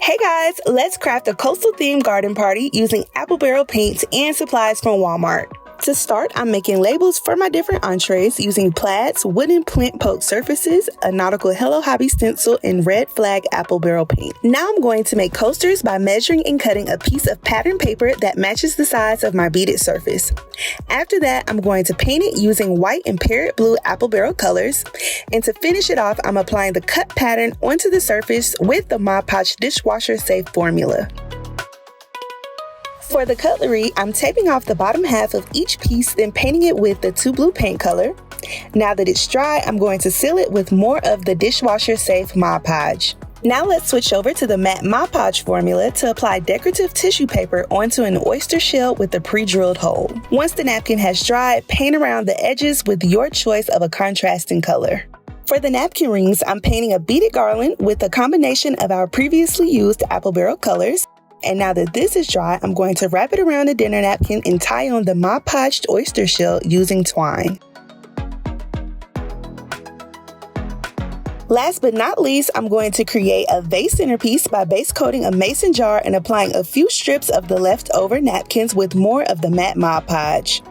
Hey guys, let's craft a coastal themed garden party using apple barrel paints and supplies from Walmart. To start, I'm making labels for my different entrees using Plaid's wooden plinth poke surfaces, a nautical Hello Hobby stencil, and red flag apple barrel paint. Now I'm going to make coasters by measuring and cutting a piece of pattern paper that matches the size of my beaded surface. After that, I'm going to paint it using white and parrot blue apple barrel colors. And to finish it off, I'm applying the cut pattern onto the surface with the Podge dishwasher safe formula. For the cutlery, I'm taping off the bottom half of each piece, then painting it with the 2 blue paint color. Now that it's dry, I'm going to seal it with more of the dishwasher safe Mod Podge. Now let's switch over to the matte Mod Podge formula to apply decorative tissue paper onto an oyster shell with a pre-drilled hole. Once the napkin has dried, paint around the edges with your choice of a contrasting color. For the napkin rings, I'm painting a beaded garland with a combination of our previously used apple barrel colors. And now that this is dry, I'm going to wrap it around the dinner napkin and tie on the Mod Podged oyster shell using twine. Last but not least, I'm going to create a vase centerpiece by base coating a mason jar and applying a few strips of the leftover napkins with more of the matte Mod Podge.